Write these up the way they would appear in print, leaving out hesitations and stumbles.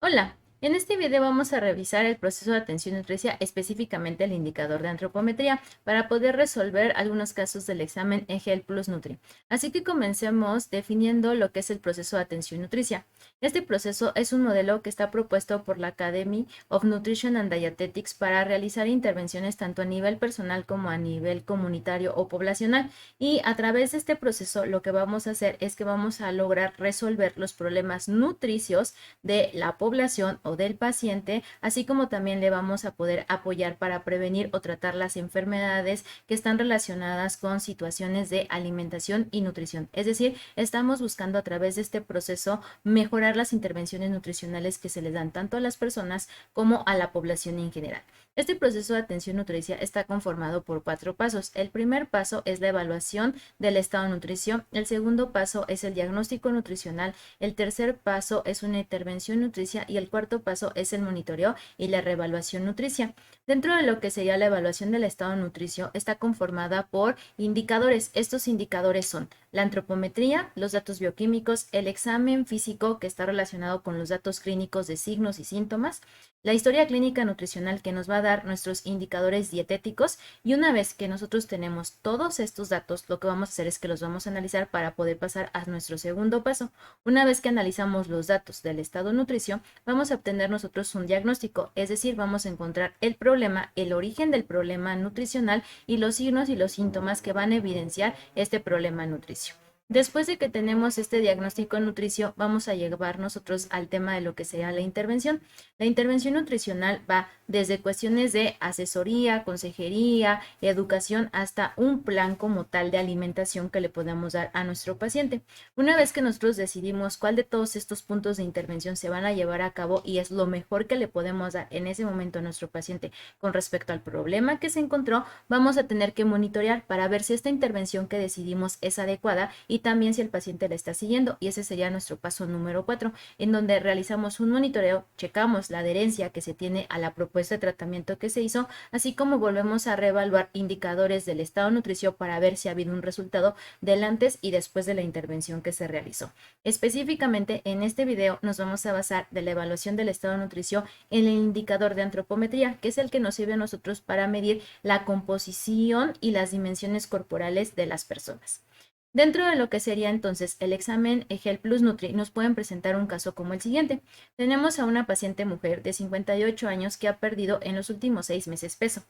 Hola, en este video vamos a revisar el proceso de atención nutricia, específicamente el indicador de antropometría, para poder resolver algunos casos del examen EGEL Plus Nutri. Así que comencemos definiendo lo que es el proceso de atención nutricia. Este proceso es un modelo que está propuesto por la Academy of Nutrition and Dietetics para realizar intervenciones tanto a nivel personal como a nivel comunitario o poblacional. Y a través de este proceso lo que vamos a hacer es que vamos a lograr resolver los problemas nutricios de la población o del paciente, así como también le vamos a poder apoyar para prevenir o tratar las enfermedades que están relacionadas con situaciones de alimentación y nutrición. Es decir, estamos buscando a través de este proceso mejorar las intervenciones nutricionales que se les dan tanto a las personas como a la población en general. Este proceso de atención nutricia está conformado por 4 pasos. El primer paso es la evaluación del estado nutricio, el segundo paso es el diagnóstico nutricional, el tercer paso es una intervención nutricia y el cuarto paso es el monitoreo y la reevaluación nutricia. Dentro de lo que sería la evaluación del estado nutricio está conformada por indicadores. Estos indicadores son la antropometría, los datos bioquímicos, el examen físico que está relacionado con los datos clínicos de signos y síntomas, la historia clínica nutricional que nos va a dar nuestros indicadores dietéticos, y una vez que nosotros tenemos todos estos datos, lo que vamos a hacer es que los vamos a analizar para poder pasar a nuestro segundo paso. Una vez que analizamos los datos del estado nutricio, vamos a obtener nosotros un diagnóstico, es decir, vamos a encontrar el problema, el origen del problema nutricional y los signos y los síntomas que van a evidenciar este problema nutricio. Después de que tenemos este diagnóstico nutricio, vamos a llevar nosotros al tema de lo que sea la intervención. La intervención nutricional va desde cuestiones de asesoría, consejería, educación, hasta un plan como tal de alimentación que le podamos dar a nuestro paciente. Una vez que nosotros decidimos cuál de todos estos puntos de intervención se van a llevar a cabo y es lo mejor que le podemos dar en ese momento a nuestro paciente con respecto al problema que se encontró, vamos a tener que monitorear para ver si esta intervención que decidimos es adecuada y también si el paciente la está siguiendo. Y ese sería nuestro paso número 4, en donde realizamos un monitoreo, checamos la adherencia que se tiene a la propuesta de tratamiento que se hizo, así como volvemos a reevaluar indicadores del estado nutricio para ver si ha habido un resultado del antes y después de la intervención que se realizó. Específicamente en este video nos vamos a basar de la evaluación del estado nutricio en el indicador de antropometría, que es el que nos sirve a nosotros para medir la composición y las dimensiones corporales de las personas. Dentro de lo que sería entonces el examen EGEL Plus Nutri, nos pueden presentar un caso como el siguiente. Tenemos a una paciente mujer de 58 años que ha perdido en los últimos 6 meses peso.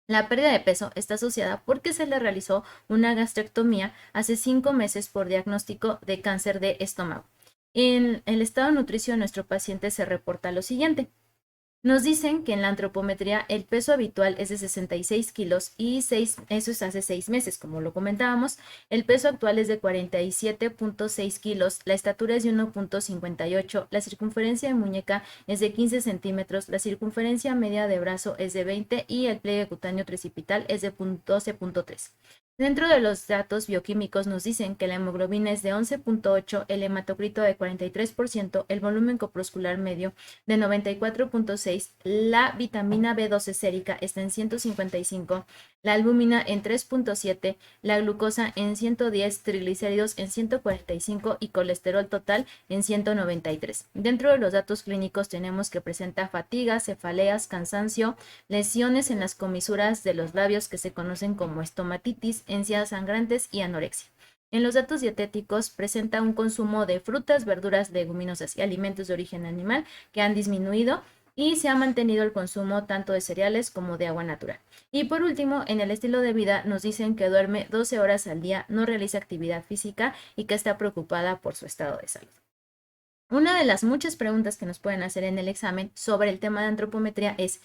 La pérdida de peso está asociada porque se le realizó una gastrectomía hace 5 meses por diagnóstico de cáncer de estómago. En el estado nutricio de nuestro paciente se reporta lo siguiente. Nos dicen que en la antropometría el peso habitual es de 66 kilos y eso es hace 6 meses, como lo comentábamos. El peso actual es de 47.6 kilos, la estatura es de 1.58, la circunferencia de muñeca es de 15 centímetros, la circunferencia media de brazo es de 20 y el pliegue cutáneo tricipital es de 12.3. Dentro de los datos bioquímicos nos dicen que la hemoglobina es de 11.8, el hematocrito de 43%, el volumen corpuscular medio de 94.6, la vitamina B12 sérica está en 155, la albúmina en 3.7, la glucosa en 110, triglicéridos en 145 y colesterol total en 193. Dentro de los datos clínicos tenemos que presenta fatiga, cefaleas, cansancio, lesiones en las comisuras de los labios que se conocen como estomatitis, encías sangrantes y anorexia. En los datos dietéticos presenta un consumo de frutas, verduras, leguminosas y alimentos de origen animal que han disminuido y se ha mantenido el consumo tanto de cereales como de agua natural. Y por último, en el estilo de vida nos dicen que duerme 12 horas al día, no realiza actividad física y que está preocupada por su estado de salud. Una de las muchas preguntas que nos pueden hacer en el examen sobre el tema de antropometría es: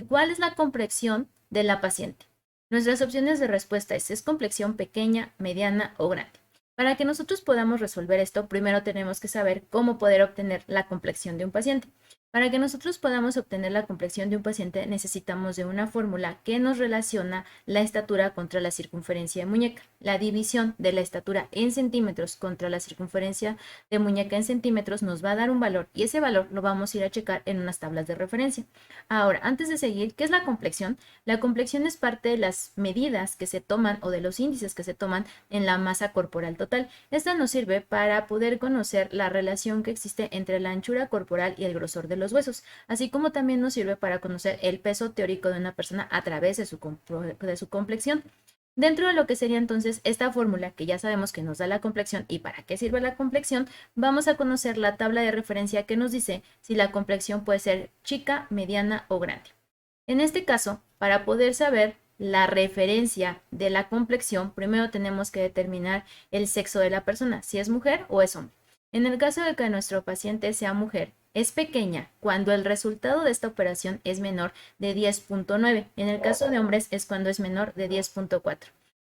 ¿cuál es la complexión de la paciente? Nuestras opciones de respuesta es complexión pequeña, mediana o grande. Para que nosotros podamos resolver esto, primero tenemos que saber cómo poder obtener la complexión de un paciente. Para que nosotros podamos obtener la complexión de un paciente, necesitamos de una fórmula que nos relaciona la estatura contra la circunferencia de muñeca. La división de la estatura en centímetros contra la circunferencia de muñeca en centímetros nos va a dar un valor, y ese valor lo vamos a ir a checar en unas tablas de referencia. Ahora, antes de seguir, ¿qué es la complexión? La complexión es parte de las medidas que se toman o de los índices que se toman en la masa corporal total. Esta nos sirve para poder conocer la relación que existe entre la anchura corporal y el grosor de los huesos, así como también nos sirve para conocer el peso teórico de una persona a través de su complexión. Dentro de lo que sería entonces esta fórmula, que ya sabemos que nos da la complexión y para qué sirve la complexión, vamos a conocer la tabla de referencia que nos dice si la complexión puede ser chica, mediana o grande. En este caso, para poder saber la referencia de la complexión, primero tenemos que determinar el sexo de la persona, si es mujer o es hombre. En el caso de que nuestro paciente sea mujer, es pequeña cuando el resultado de esta operación es menor de 10.9. En el caso de hombres es cuando es menor de 10.4.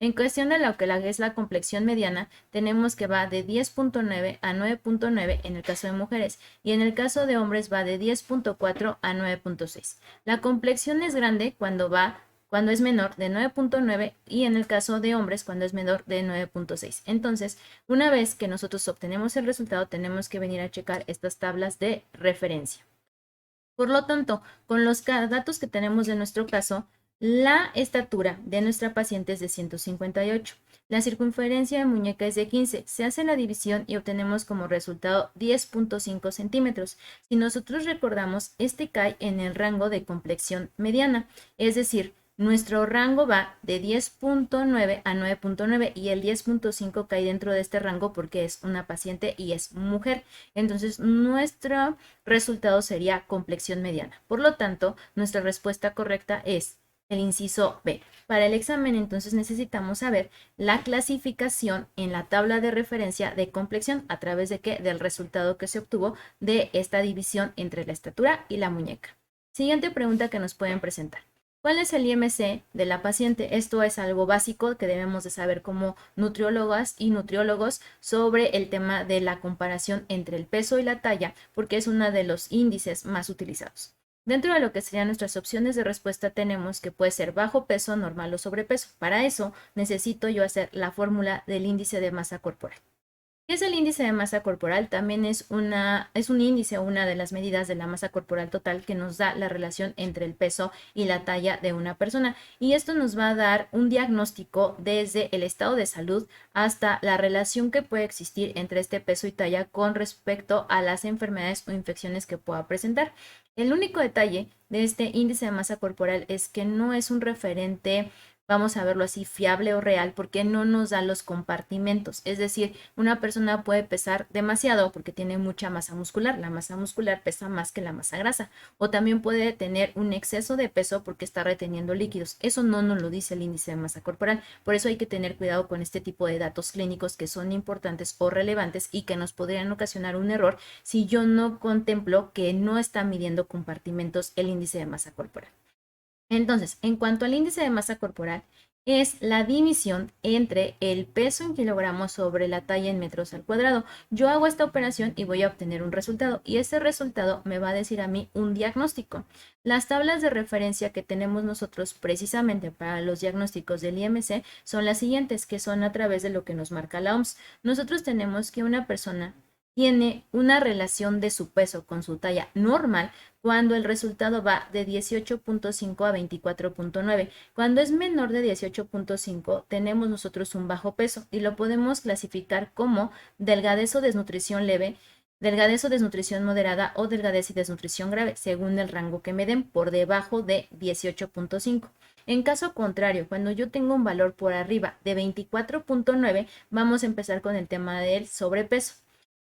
En cuestión de lo que es la complexión mediana, tenemos que va de 10.9 a 9.9 en el caso de mujeres y en el caso de hombres va de 10.4 a 9.6. La complexión es grande cuando es menor de 9.9 y en el caso de hombres cuando es menor de 9.6. Entonces, una vez que nosotros obtenemos el resultado, tenemos que venir a checar estas tablas de referencia. Por lo tanto, con los datos que tenemos de nuestro caso, la estatura de nuestra paciente es de 158. La circunferencia de muñeca es de 15. Se hace la división y obtenemos como resultado 10.5 centímetros. Si nosotros recordamos, este cae en el rango de complexión mediana, es decir, nuestro rango va de 10.9 a 9.9 y el 10.5 cae dentro de este rango porque es una paciente y es mujer. Entonces, nuestro resultado sería complexión mediana. Por lo tanto, nuestra respuesta correcta es el inciso B. Para el examen, entonces, necesitamos saber la clasificación en la tabla de referencia de complexión a través de qué? Del resultado que se obtuvo de esta división entre la estatura y la muñeca. Siguiente pregunta que nos pueden presentar. ¿Cuál es el IMC de la paciente? Esto es algo básico que debemos de saber como nutriólogas y nutriólogos sobre el tema de la comparación entre el peso y la talla, porque es uno de los índices más utilizados. Dentro de lo que serían nuestras opciones de respuesta tenemos que puede ser bajo peso, normal o sobrepeso. Para eso necesito yo hacer la fórmula del índice de masa corporal. ¿Qué es el índice de masa corporal? También es un índice, una de las medidas de la masa corporal total que nos da la relación entre el peso y la talla de una persona. Y esto nos va a dar un diagnóstico desde el estado de salud hasta la relación que puede existir entre este peso y talla con respecto a las enfermedades o infecciones que pueda presentar. El único detalle de este índice de masa corporal es que no es un referente, vamos a verlo así, fiable o real, porque no nos da los compartimentos. Es decir, una persona puede pesar demasiado porque tiene mucha masa muscular. La masa muscular pesa más que la masa grasa. O también puede tener un exceso de peso porque está reteniendo líquidos. Eso no nos lo dice el índice de masa corporal. Por eso hay que tener cuidado con este tipo de datos clínicos que son importantes o relevantes y que nos podrían ocasionar un error si yo no contemplo que no está midiendo compartimentos el índice de masa corporal. Entonces, en cuanto al índice de masa corporal, es la división entre el peso en kilogramos sobre la talla en metros al cuadrado. Yo hago esta operación y voy a obtener un resultado y ese resultado me va a decir a mí un diagnóstico. Las tablas de referencia que tenemos nosotros precisamente para los diagnósticos del IMC son las siguientes, que son a través de lo que nos marca la OMS. Nosotros tenemos que una persona tiene una relación de su peso con su talla normal cuando el resultado va de 18.5 a 24.9. Cuando es menor de 18.5 tenemos nosotros un bajo peso y lo podemos clasificar como delgadez o desnutrición leve, delgadez o desnutrición moderada o delgadez y desnutrición grave, según el rango que me den por debajo de 18.5. En caso contrario, cuando yo tengo un valor por arriba de 24.9, vamos a empezar con el tema del sobrepeso.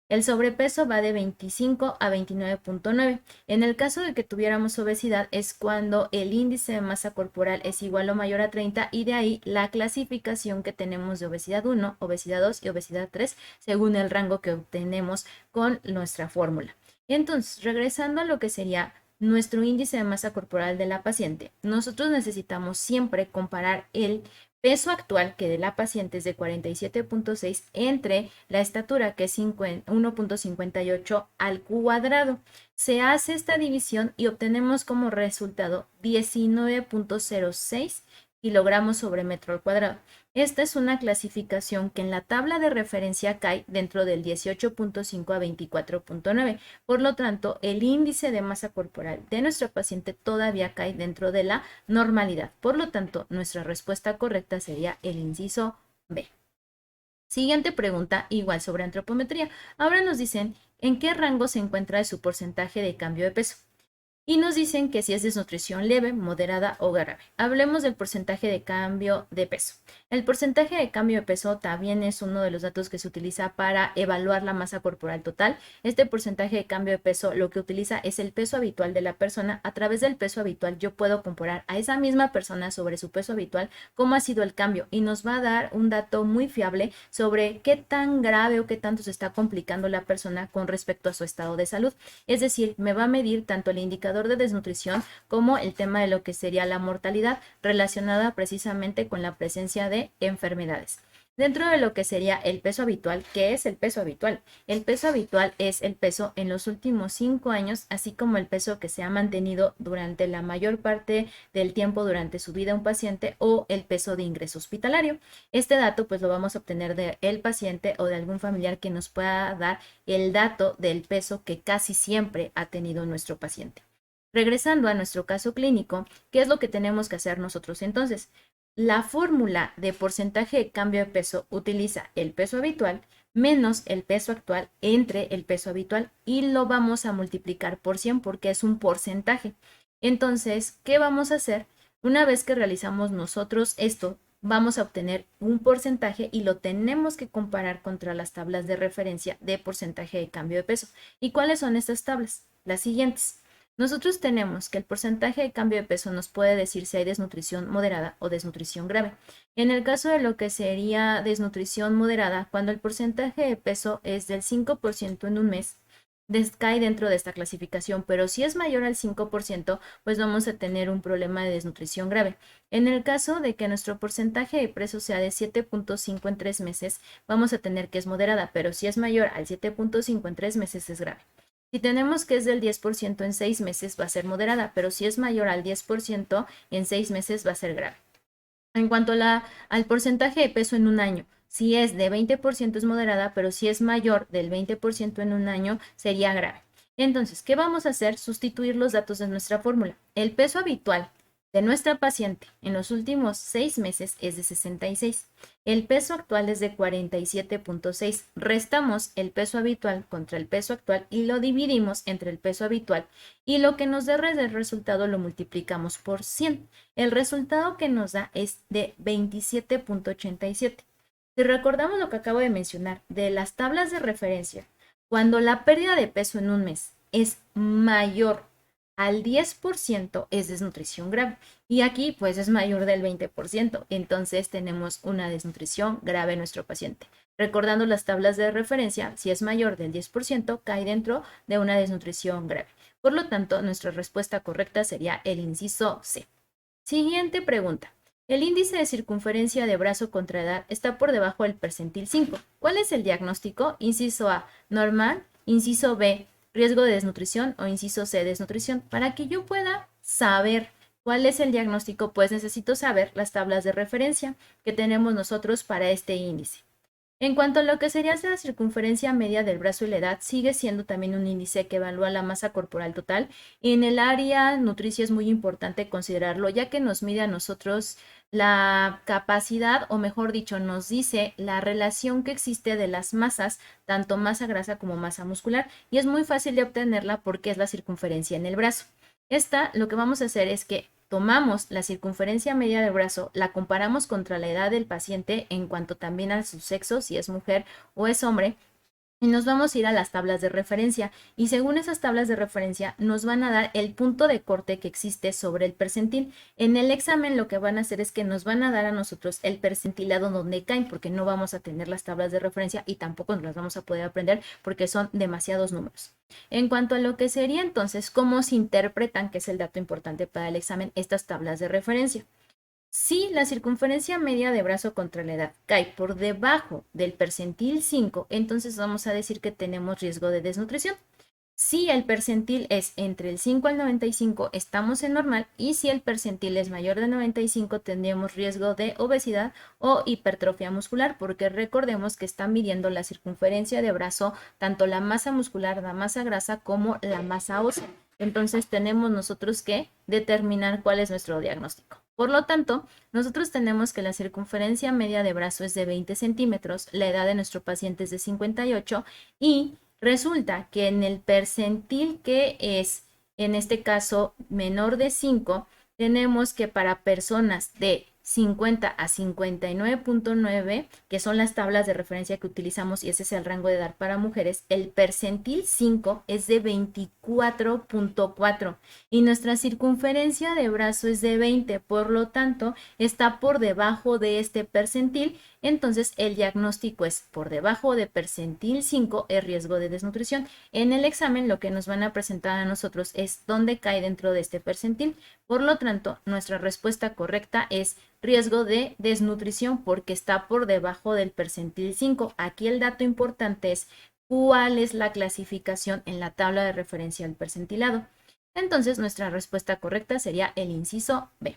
El sobrepeso va de 25 a 29.9. En el caso de que tuviéramos obesidad es cuando el índice de masa corporal es igual o mayor a 30 y de ahí la clasificación que tenemos de obesidad 1, obesidad 2 y obesidad 3 según el rango que obtenemos con nuestra fórmula. Entonces, regresando a lo que sería nuestro índice de masa corporal de la paciente, nosotros necesitamos siempre comparar el peso actual que de la paciente es de 47.6 entre la estatura que es 1.58 al cuadrado. Se hace esta división y obtenemos como resultado 19.06 kilogramos sobre metro al cuadrado. Esta es una clasificación que en la tabla de referencia cae dentro del 18.5 a 24.9. Por lo tanto, el índice de masa corporal de nuestra paciente todavía cae dentro de la normalidad. Por lo tanto, nuestra respuesta correcta sería el inciso B. Siguiente pregunta, igual sobre antropometría. Ahora nos dicen en qué rango se encuentra su porcentaje de cambio de peso. Y nos dicen que si es desnutrición leve, moderada o grave. Hablemos del porcentaje de cambio de peso. El porcentaje de cambio de peso también es uno de los datos que se utiliza para evaluar la masa corporal total. Este porcentaje de cambio de peso lo que utiliza es el peso habitual de la persona. A través del peso habitual yo puedo comparar a esa misma persona sobre su peso habitual cómo ha sido el cambio y nos va a dar un dato muy fiable sobre qué tan grave o qué tanto se está complicando la persona con respecto a su estado de salud. Es decir, me va a medir tanto el indicador de desnutrición como el tema de lo que sería la mortalidad relacionada precisamente con la presencia de enfermedades. Dentro de lo que sería el peso habitual, ¿qué es el peso habitual? El peso habitual es el peso en los últimos 5 años, así como el peso que se ha mantenido durante la mayor parte del tiempo durante su vida un paciente o el peso de ingreso hospitalario. Este dato pues lo vamos a obtener del paciente o de algún familiar que nos pueda dar el dato del peso que casi siempre ha tenido nuestro paciente. Regresando a nuestro caso clínico, ¿qué es lo que tenemos que hacer nosotros entonces? La fórmula de porcentaje de cambio de peso utiliza el peso habitual menos el peso actual entre el peso habitual y lo vamos a multiplicar por 100 porque es un porcentaje. Entonces, ¿qué vamos a hacer? Una vez que realizamos nosotros esto, vamos a obtener un porcentaje y lo tenemos que comparar contra las tablas de referencia de porcentaje de cambio de peso. ¿Y cuáles son estas tablas? Las siguientes. Nosotros tenemos que el porcentaje de cambio de peso nos puede decir si hay desnutrición moderada o desnutrición grave. En el caso de lo que sería desnutrición moderada, cuando el porcentaje de peso es del 5% en un mes, cae dentro de esta clasificación, pero si es mayor al 5%, pues vamos a tener un problema de desnutrición grave. En el caso de que nuestro porcentaje de peso sea de 7.5 en 3 meses, vamos a tener que es moderada, pero si es mayor al 7.5 en 3 meses es grave. Si tenemos que es del 10% en 6 meses va a ser moderada, pero si es mayor al 10% en 6 meses va a ser grave. En cuanto al porcentaje de peso en un año, si es de 20% es moderada, pero si es mayor del 20% en un año sería grave. Entonces, ¿qué vamos a hacer? Sustituir los datos de nuestra fórmula. El peso habitual de nuestra paciente en los últimos 6 meses es de 66. El peso actual es de 47.6. Restamos el peso habitual contra el peso actual y lo dividimos entre el peso habitual y lo que nos dé el resultado lo multiplicamos por 100. El resultado que nos da es de 27.87. Si recordamos lo que acabo de mencionar de las tablas de referencia, cuando la pérdida de peso en un mes es mayor al 10% es desnutrición grave y aquí pues es mayor del 20%, entonces tenemos una desnutrición grave en nuestro paciente. Recordando las tablas de referencia, si es mayor del 10% cae dentro de una desnutrición grave. Por lo tanto, nuestra respuesta correcta sería el inciso C. Siguiente pregunta. El índice de circunferencia de brazo contra edad está por debajo del percentil 5. ¿Cuál es el diagnóstico? Inciso A, normal. Inciso B, riesgo de desnutrición o inciso C, desnutrición. Para que yo pueda saber cuál es el diagnóstico, pues necesito saber las tablas de referencia que tenemos nosotros para este índice. En cuanto a lo que sería la circunferencia media del brazo y la edad, sigue siendo también un índice que evalúa la masa corporal total. En el área nutricia es muy importante considerarlo, ya que nos mide a nosotros la capacidad, o mejor dicho, nos dice la relación que existe de las masas, tanto masa grasa como masa muscular, y es muy fácil de obtenerla porque es la circunferencia en el brazo. Esta, lo que vamos a hacer es que tomamos la circunferencia media del brazo, la comparamos contra la edad del paciente en cuanto también a su sexo, si es mujer o es hombre, y nos vamos a ir a las tablas de referencia y según esas tablas de referencia nos van a dar el punto de corte que existe sobre el percentil. En el examen lo que van a hacer es que nos van a dar a nosotros el percentilado donde caen porque no vamos a tener las tablas de referencia y tampoco nos las vamos a poder aprender porque son demasiados números. En cuanto a lo que sería entonces cómo se interpretan, que es el dato importante para el examen, estas tablas de referencia. Si la circunferencia media de brazo contra la edad cae por debajo del percentil 5, entonces vamos a decir que tenemos riesgo de desnutrición. Si el percentil es entre el 5 al 95, estamos en normal, y si el percentil es mayor de 95, tendríamos riesgo de obesidad o hipertrofia muscular, porque recordemos que están midiendo la circunferencia de brazo, tanto la masa muscular, la masa grasa, como la masa ósea. Entonces tenemos nosotros que determinar cuál es nuestro diagnóstico. Por lo tanto, nosotros tenemos que la circunferencia media de brazo es de 20 centímetros, la edad de nuestro paciente es de 58 y resulta que en el percentil que es, en este caso, menor de 5, tenemos que para personas de 50 a 59.9, que son las tablas de referencia que utilizamos y ese es el rango de edad para mujeres, el percentil 5 es de 24.4 y nuestra circunferencia de brazo es de 20, por lo tanto está por debajo de este percentil, entonces el diagnóstico es por debajo de percentil 5, es riesgo de desnutrición. En el examen lo que nos van a presentar a nosotros es dónde cae dentro de este percentil, por lo tanto nuestra respuesta correcta es riesgo de desnutrición porque está por debajo del percentil 5. Aquí el dato importante es cuál es la clasificación en la tabla de referencia del percentilado. Entonces nuestra respuesta correcta sería el inciso B.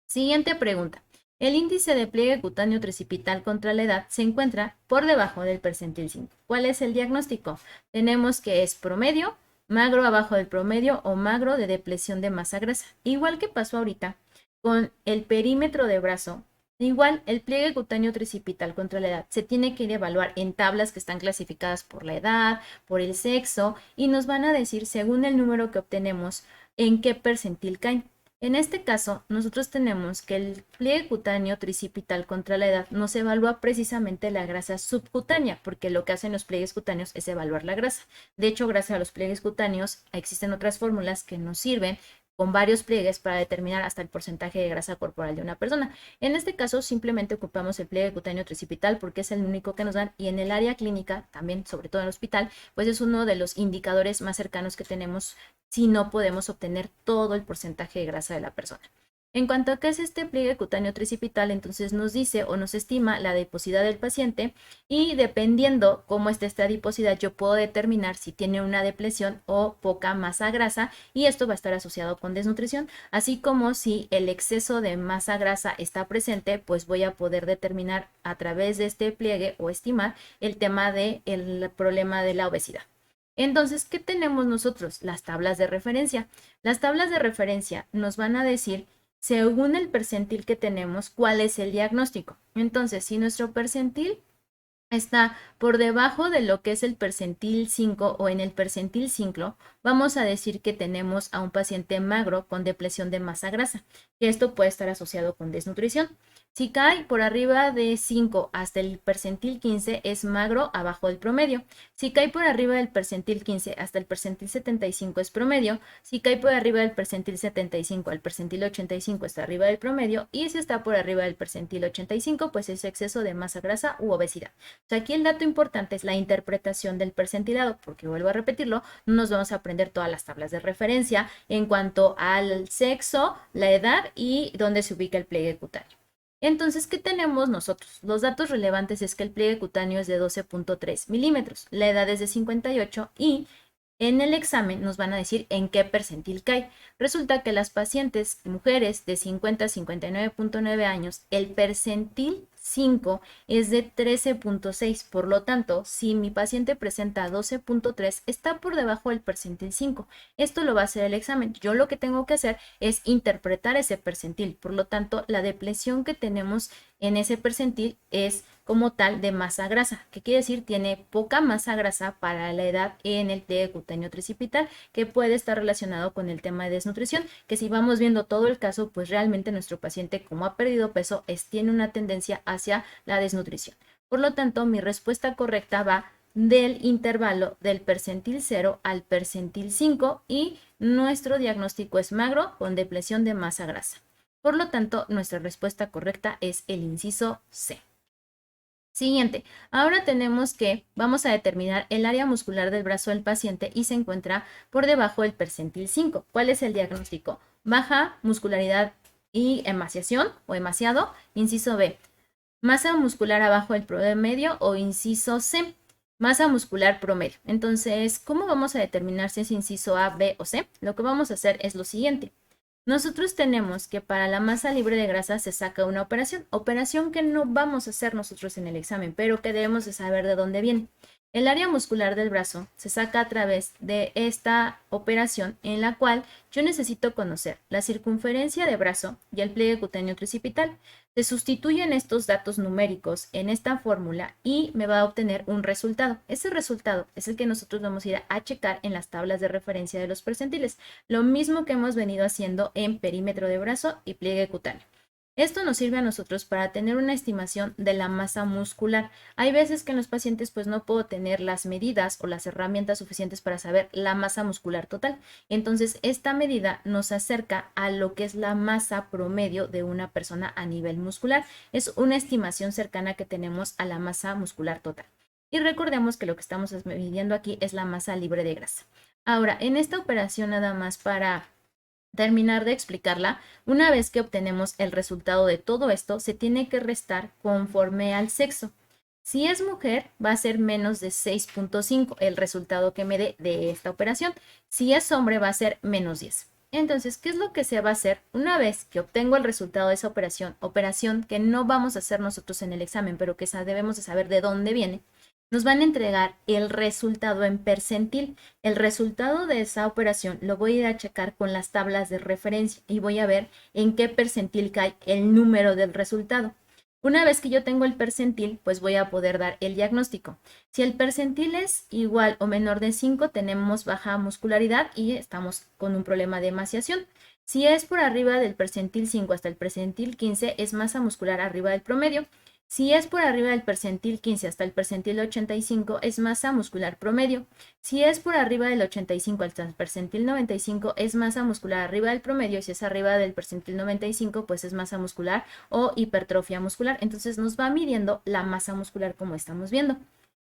Siguiente pregunta. El índice de pliegue cutáneo tricipital contra la edad se encuentra por debajo del percentil 5. ¿Cuál es el diagnóstico? Tenemos que es promedio, magro abajo del promedio o magro de depresión de masa grasa. Igual que pasó ahorita con el perímetro de brazo, igual el pliegue cutáneo tricipital contra la edad se tiene que ir a evaluar en tablas que están clasificadas por la edad, por el sexo y nos van a decir según el número que obtenemos en qué percentil caen. En este caso, nosotros tenemos que el pliegue cutáneo tricipital contra la edad nos evalúa precisamente la grasa subcutánea, porque lo que hacen los pliegues cutáneos es evaluar la grasa. De hecho, gracias a los pliegues cutáneos existen otras fórmulas que nos sirven con varios pliegues para determinar hasta el porcentaje de grasa corporal de una persona. En este caso, simplemente ocupamos el pliegue cutáneo tricipital porque es el único que nos dan y en el área clínica, también sobre todo en el hospital, pues es uno de los indicadores más cercanos que tenemos si no podemos obtener todo el porcentaje de grasa de la persona. En cuanto a qué es este pliegue cutáneo tricipital, entonces nos dice o nos estima la adiposidad del paciente y dependiendo cómo esté esta adiposidad, yo puedo determinar si tiene una depresión o poca masa grasa y esto va a estar asociado con desnutrición, así como si el exceso de masa grasa está presente, pues voy a poder determinar a través de este pliegue o estimar el tema del problema de la obesidad. Entonces, ¿qué tenemos nosotros? Las tablas de referencia. Las tablas de referencia nos van a decir, según el percentil que tenemos, cuál es el diagnóstico. Entonces, si nuestro percentil está por debajo de lo que es el percentil 5 o en el percentil 5, vamos a decir que tenemos a un paciente magro con depresión de masa grasa, que esto puede estar asociado con desnutrición. Si cae por arriba de 5 hasta el percentil 15 es magro abajo del promedio. Si cae por arriba del percentil 15 hasta el percentil 75 es promedio. Si cae por arriba del percentil 75 al percentil 85 está arriba del promedio. Y si está por arriba del percentil 85 pues es exceso de masa grasa u obesidad. O sea, aquí el dato importante es la interpretación del percentilado, porque vuelvo a repetirlo, no nos vamos a aprender todas las tablas de referencia en cuanto al sexo, la edad y dónde se ubica el pliegue cutáneo. Entonces, ¿qué tenemos nosotros? Los datos relevantes es que el pliegue cutáneo es de 12.3 milímetros, la edad es de 58 y en el examen nos van a decir en qué percentil cae. Resulta que las pacientes mujeres de 50 a 59.9 años, el percentil 5 es de 13.6, por lo tanto, si mi paciente presenta 12.3, está por debajo del percentil 5. Esto lo va a hacer el examen. Yo lo que tengo que hacer es interpretar ese percentil, por lo tanto, la depresión que tenemos en ese percentil es como tal de masa grasa, que quiere decir tiene poca masa grasa para la edad en el pliegue cutáneo tricipital, que puede estar relacionado con el tema de desnutrición, que si vamos viendo todo el caso, pues realmente nuestro paciente como ha perdido peso, tiene una tendencia hacia la desnutrición. Por lo tanto, mi respuesta correcta va del intervalo del percentil 0 al percentil 5 y nuestro diagnóstico es magro con depresión de masa grasa. Por lo tanto, nuestra respuesta correcta es el inciso C. Siguiente, ahora tenemos que vamos a determinar el área muscular del brazo del paciente y se encuentra por debajo del percentil 5. ¿Cuál es el diagnóstico? Baja muscularidad y emaciación o emaciado. Inciso B, masa muscular abajo del promedio o inciso C, masa muscular promedio. Entonces, ¿cómo vamos a determinar si es inciso A, B o C? Lo que vamos a hacer es lo siguiente. Nosotros tenemos que para la masa libre de grasa se saca una operación que no vamos a hacer nosotros en el examen, pero que debemos de saber de dónde viene. El área muscular del brazo se saca a través de esta operación en la cual yo necesito conocer la circunferencia de brazo y el pliegue cutáneo tricipital. Se sustituyen estos datos numéricos en esta fórmula y me va a obtener un resultado. Ese resultado es el que nosotros vamos a ir a checar en las tablas de referencia de los percentiles. Lo mismo que hemos venido haciendo en perímetro de brazo y pliegue cutáneo. Esto nos sirve a nosotros para tener una estimación de la masa muscular. Hay veces que en los pacientes pues no puedo tener las medidas o las herramientas suficientes para saber la masa muscular total. Entonces esta medida nos acerca a lo que es la masa promedio de una persona a nivel muscular. Es una estimación cercana que tenemos a la masa muscular total. Y recordemos que lo que estamos midiendo aquí es la masa libre de grasa. Ahora, en esta operación nada más para terminar de explicarla, una vez que obtenemos el resultado de todo esto, se tiene que restar conforme al sexo. Si es mujer, va a ser menos de 6.5 el resultado que me dé de esta operación. Si es hombre, va a ser menos 10. Entonces, ¿qué es lo que se va a hacer una vez que obtengo el resultado de esa operación que no vamos a hacer nosotros en el examen, pero que debemos de saber de dónde viene? Nos van a entregar el resultado en percentil. El resultado de esa operación lo voy a ir a checar con las tablas de referencia y voy a ver en qué percentil cae el número del resultado. Una vez que yo tengo el percentil, pues voy a poder dar el diagnóstico. Si el percentil es igual o menor de 5, tenemos baja muscularidad y estamos con un problema de emaciación. Si es por arriba del percentil 5 hasta el percentil 15, es masa muscular arriba del promedio. Si es por arriba del percentil 15 hasta el percentil 85, es masa muscular promedio. Si es por arriba del 85 hasta el percentil 95, es masa muscular arriba del promedio. Y si es arriba del percentil 95, pues es masa muscular o hipertrofia muscular. Entonces nos va midiendo la masa muscular como estamos viendo.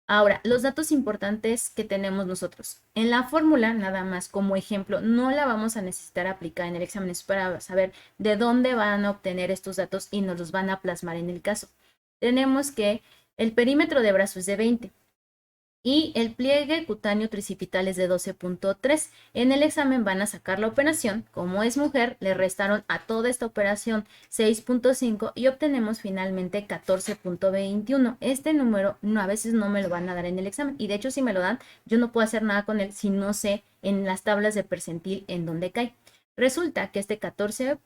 Ahora, los datos importantes que tenemos nosotros. En la fórmula, nada más como ejemplo, no la vamos a necesitar aplicar en el examen, es para saber de dónde van a obtener estos datos y nos los van a plasmar en el caso. Tenemos que el perímetro de brazo es de 20 y el pliegue cutáneo tricipital es de 12.3. En el examen van a sacar la operación. Como es mujer, le restaron a toda esta operación 6.5 y obtenemos finalmente 14.21. Este número a veces no me lo van a dar en el examen y de hecho si me lo dan, yo no puedo hacer nada con él si no sé en las tablas de percentil en dónde cae. Resulta que este 14.21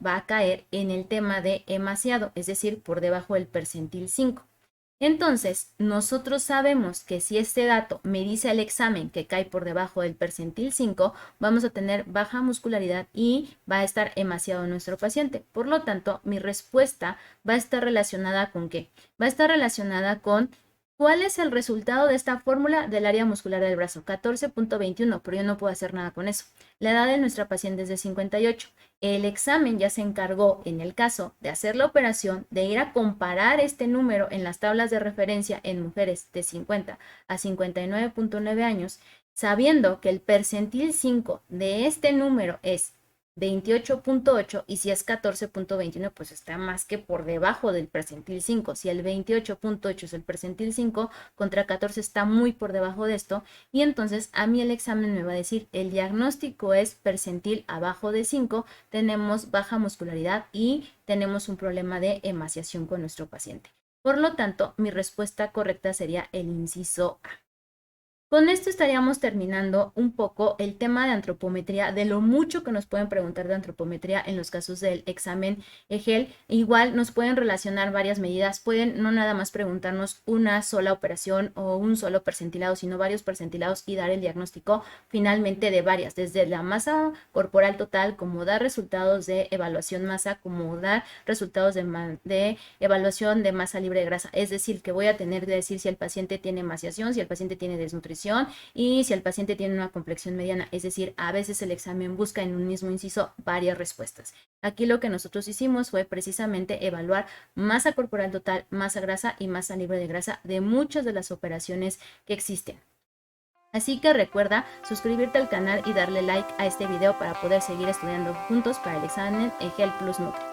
va a caer en el tema de emaciado, es decir, por debajo del percentil 5. Entonces, nosotros sabemos que si este dato me dice el examen que cae por debajo del percentil 5, vamos a tener baja muscularidad y va a estar emaciado nuestro paciente. Por lo tanto, mi respuesta va a estar relacionada ¿con qué? Va a estar relacionada con ¿cuál es el resultado de esta fórmula del área muscular del brazo? 14.21, pero yo no puedo hacer nada con eso. La edad de nuestra paciente es de 58. El examen ya se encargó, en el caso de hacer la operación, de ir a comparar este número en las tablas de referencia en mujeres de 50 a 59.9 años, sabiendo que el percentil 5 de este número es 28.8 y si es 14.21 pues está más que por debajo del percentil 5. Si el 28.8 es el percentil 5 contra 14 está muy por debajo de esto y entonces a mí el examen me va a decir el diagnóstico es percentil abajo de 5, tenemos baja muscularidad y tenemos un problema de emaciación con nuestro paciente. Por lo tanto, mi respuesta correcta sería el inciso A. Con esto estaríamos terminando un poco el tema de antropometría, de lo mucho que nos pueden preguntar de antropometría en los casos del examen EGEL. Igual nos pueden relacionar varias medidas, pueden no nada más preguntarnos una sola operación o un solo percentilado, sino varios percentilados y dar el diagnóstico finalmente de varias, desde la masa corporal total, como dar resultados de evaluación masa, como dar resultados de evaluación de masa libre de grasa. Es decir, que voy a tener que decir si el paciente tiene emaciación, si el paciente tiene desnutrición, y si el paciente tiene una complexión mediana, es decir, a veces el examen busca en un mismo inciso varias respuestas. Aquí lo que nosotros hicimos fue precisamente evaluar masa corporal total, masa grasa y masa libre de grasa de muchas de las operaciones que existen. Así que recuerda suscribirte al canal y darle like a este video para poder seguir estudiando juntos para el examen EGEL Plus Nutri.